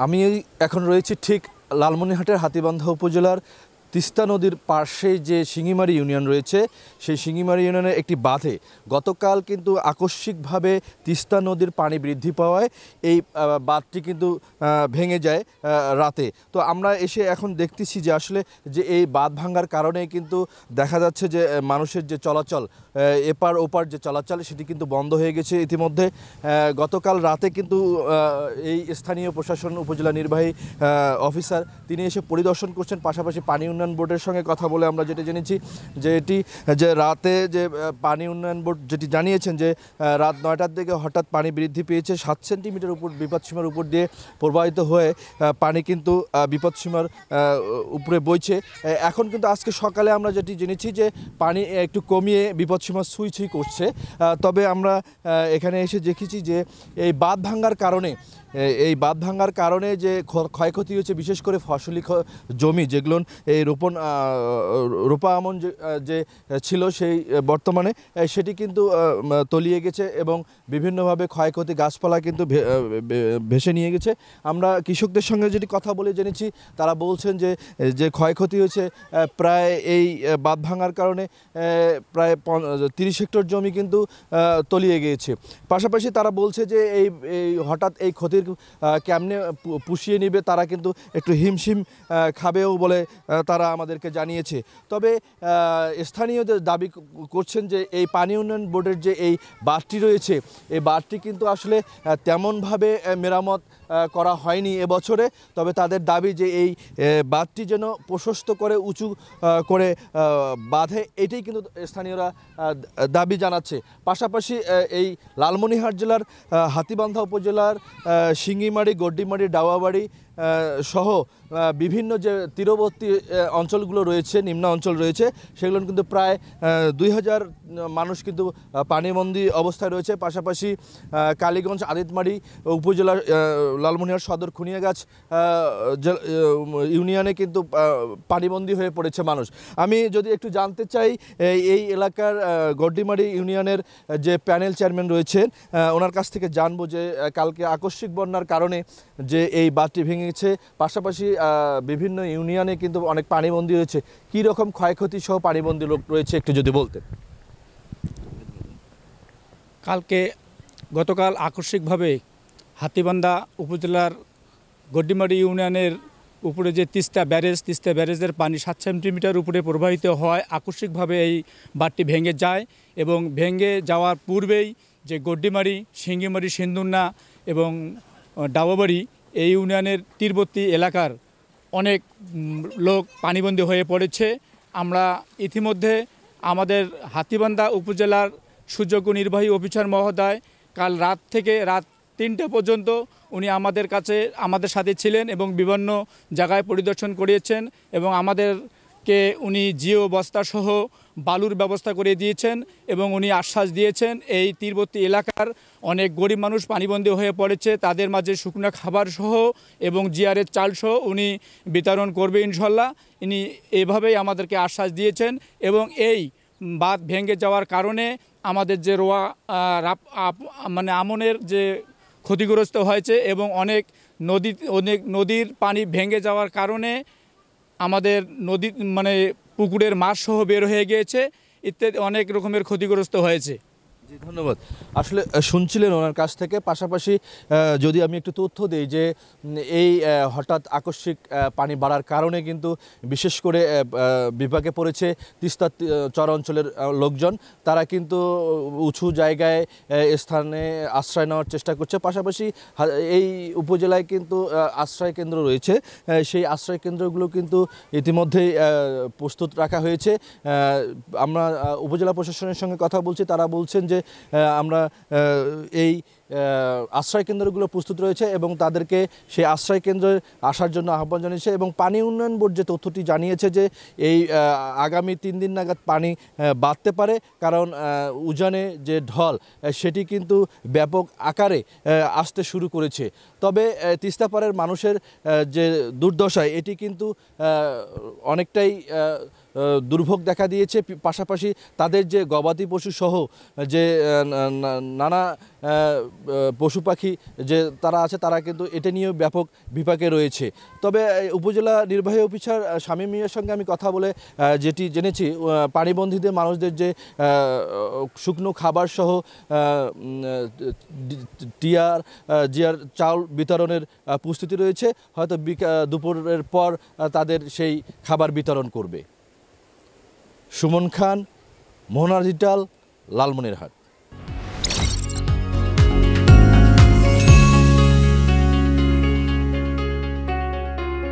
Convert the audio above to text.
আমি এখন রয়েছি ঠিক লালমনিরহাটের হাতীবান্ধা উপজেলার তিস্তা নদীর পাশে যে শিঙিমারি ইউনিয়ন রয়েছে সেই শিঙিমারি ইউনিয়নের একটি বাঁধে গতকাল কিন্তু আকস্মিকভাবে তিস্তা নদীর পানি বৃদ্ধি পাওয়ায় এই বাঁধটি কিন্তু ভেঙে যায় রাতে। তো আমরা এসে এখন দেখতেছি যে আসলে যে এই বাঁধ ভাঙার কারণে কিন্তু দেখা যাচ্ছে যে মানুষের যে চলাচল এপার ওপার যে চলাচল সেটি কিন্তু বন্ধ হয়ে গেছে ইতিমধ্যে। গতকাল রাতে কিন্তু এই স্থানীয় প্রশাসন উপজেলা নির্বাহী অফিসার তিনি এসে পরিদর্শন করছেন, পাশাপাশি পানি উন্নয়ন বোর্ডের সঙ্গে কথা বলে আমরা যেটা জেনেছি যে রাতে যে পানি উন্নয়ন বোর্ড যেটি জানিয়েছেন যে রাত 9টার দিকে হঠাৎ পানি বৃদ্ধি পেয়েছে 7 সেন্টিমিটার উপর বিপদসীমার উপর দিয়ে প্রবাহিত হয়ে পানি কিন্তু বিপদসীমার উপরে বইছে। এখন কিন্তু আজকে সকালে আমরা যেটি জেনেছি যে পানি একটু কমিয়ে বিপদসীমা ছুঁই করছে। তবে আমরা এখানে এসে দেখেছি যে এই বাঁধ ভাঙার কারণে যে ক্ষয়ক্ষতি হয়েছে, বিশেষ করে ফসলি জমি যেগুলো এই রোপা আমন যে ছিল সেই বর্তমানে সেটি কিন্তু তলিয়ে গেছে এবং বিভিন্নভাবে ক্ষয়ক্ষতি গাছপালা কিন্তু ভেসে নিয়ে গেছে। আমরা কৃষকদের সঙ্গে যেটি কথা বলে জেনেছি তারা বলছেন যে ক্ষয়ক্ষতি হয়েছে প্রায় এই বাঁধ ভাঙার কারণে প্রায় 30 হেক্টর জমি কিন্তু তলিয়ে গিয়েছে। পাশাপাশি তারা বলছে যে এই হঠাৎ এই ক্ষতির কেমনে পুষিয়ে নেবে তারা কিন্তু একটু হিমশিম খাবেও বলে তারা আমাদেরকে জানিয়েছে। তবে স্থানীয়দের দাবি করছেন যে এই পানি উন্নয়ন বোর্ডের যে এই বাঁধটি রয়েছে এই বাঁধটি কিন্তু আসলে তেমনভাবে মেরামত করা হয়নি এবছরে। তবে তাদের দাবি যে এই বাঁধটি যেন প্রশস্ত করে উঁচু করে বাঁধে, এটাই কিন্তু স্থানীয়রা দাবি জানাচ্ছে। পাশাপাশি এই লালমনিরহাট জেলার হাতীবান্ধা উপজেলার শিঙ্গিমারি, গড্ডিমারি, ডাওয়াবাড়ি সহ বিভিন্ন যে তীরবর্তী অঞ্চলগুলো রয়েছে, নিম্ন অঞ্চল রয়েছে, সেগুলো কিন্তু প্রায় 2000 মানুষ কিন্তু পানিবন্দী অবস্থায় রয়েছে। পাশাপাশি কালীগঞ্জ, আদিতমারি উপজেলার লালমনিরহাট সদর খুনিয়াগাছ ইউনিয়নে কিন্তু পানিবন্দী হয়ে পড়েছে মানুষ। আমি যদি একটু জানতে চাই এই এলাকার গড্ডিমারি ইউনিয়নের যে প্যানেল চেয়ারম্যান রয়েছেন ওনার কাছ থেকে জানবো যে কালকে আকস্মিক বন্যার কারণে যে এই বাঁধটি ভেঙেছে, পাশাপাশি বিভিন্ন ইউনিয়নে কিন্তু অনেক পানিবন্দী হয়েছে, কী রকম ক্ষয়ক্ষতি সহ পানিবন্দী লোক রয়েছে একটু যদি বলতেন। গতকাল আকস্মিকভাবে হাতীবান্ধা উপজেলার গড্ডিমারি ইউনিয়নের উপরে যে তিস্তা ব্যারেজের পানি 7 সেন্টিমিটার উপরে প্রবাহিত হয়, আকস্মিকভাবে এই বাঁধটি ভেঙে যায় এবং ভেঙে যাওয়ার পূর্বেই যে গড্ডিমারি, শিঙ্গিমারি, সিন্দুন্না এবং ডাওয়াবাড়ি এই ইউনিয়নের তীরবর্তী এলাকার অনেক লোক পানিবন্দী হয়ে পড়েছে। আমরা ইতিমধ্যে আমাদের হাতীবান্ধা উপজেলার সুযোগ্য নির্বাহী অফিসার মহোদয় কাল রাত থেকে রাত 3টা পর্যন্ত উনি আমাদের সাথে ছিলেন এবং বিভিন্ন জায়গায় পরিদর্শন করিয়েছেন এবং আমাদেরকে উনি জিও বস্তা সহ বালুর ব্যবস্থা করে দিয়েছেন এবং উনি আশ্বাস দিয়েছেন এই তীরবর্তী এলাকার অনেক গরিব মানুষ পানিবন্দী হয়ে পড়েছে, তাদের মাঝে শুকনো খাবার সহ এবং জিআরের চাল সহ উনি বিতরণ করবে ইনশাল্লাহ। ইনি এভাবেই আমাদেরকে আশ্বাস দিয়েছেন এবং এই বাঁধ ভেঙে যাওয়ার কারণে আমাদের যে আমনের যে ক্ষতিগ্রস্ত হয়েছে এবং অনেক নদীর পানি ভেঙে যাওয়ার কারণে আমাদের পুকুরের মাছ সহ বের হয়ে গিয়েছে, ইত্যাদি অনেক রকমের ক্ষতিগ্রস্ত হয়েছে। জি, ধন্যবাদ। আসলে শুনছিলেন ওনার কাছ থেকে। পাশাপাশি যদি আমি একটু তথ্য দিই যে এই হঠাৎ আকস্মিক পানি বাড়ার কারণে কিন্তু বিশেষ করে বিপাকে পড়েছে তিস্তা চর অঞ্চলের লোকজন। তারা কিন্তু উঁচু জায়গায় স্থানে আশ্রয় নেওয়ার চেষ্টা করছে। পাশাপাশি এই উপজেলায় কিন্তু আশ্রয় কেন্দ্র রয়েছে, সেই আশ্রয় কেন্দ্রগুলো কিন্তু ইতিমধ্যেই প্রস্তুত রাখা হয়েছে। আমরা উপজেলা প্রশাসনের সঙ্গে কথা বলছি, তারা বলছেন যে আমরা এই আশ্রয় কেন্দ্রগুলো প্রস্তুত রয়েছে এবং তাদেরকে সেই আশ্রয় কেন্দ্রে আসার জন্য আহ্বান জানিয়েছে এবং পানি উন্নয়ন বোর্ড যে তথ্যটি জানিয়েছে যে এই আগামী 3 দিন নাগাদ পানি বাড়তে পারে, কারণ উজানে যে ঢল সেটি কিন্তু ব্যাপক আকারে আসতে শুরু করেছে। তবে তিস্তাপাড়ের মানুষের যে দুর্দশায় এটি কিন্তু অনেকটাই দুর্ভোগ দেখা দিয়েছে। পাশাপাশি তাদের যে গবাদি পশু সহ যে নানা পশু পাখি যে তারা আছে, তারা কিন্তু এটা নিয়েও ব্যাপক বিপাকে রয়েছে। তবে উপজেলা নির্বাহী অফিসার শামীম মিয়ার সঙ্গে আমি কথা বলে যেটি জেনেছি, পানিবন্দীদের মানুষদের যে শুকনো খাবার সহ জিয়ার চাউল বিতরণের প্রস্তুতি রয়েছে। হয়তো দুপুরের পর তাদের সেই খাবার বিতরণ করবে। সুমন খান, মোহনা ডিজিটাল, লালমনিরহাট।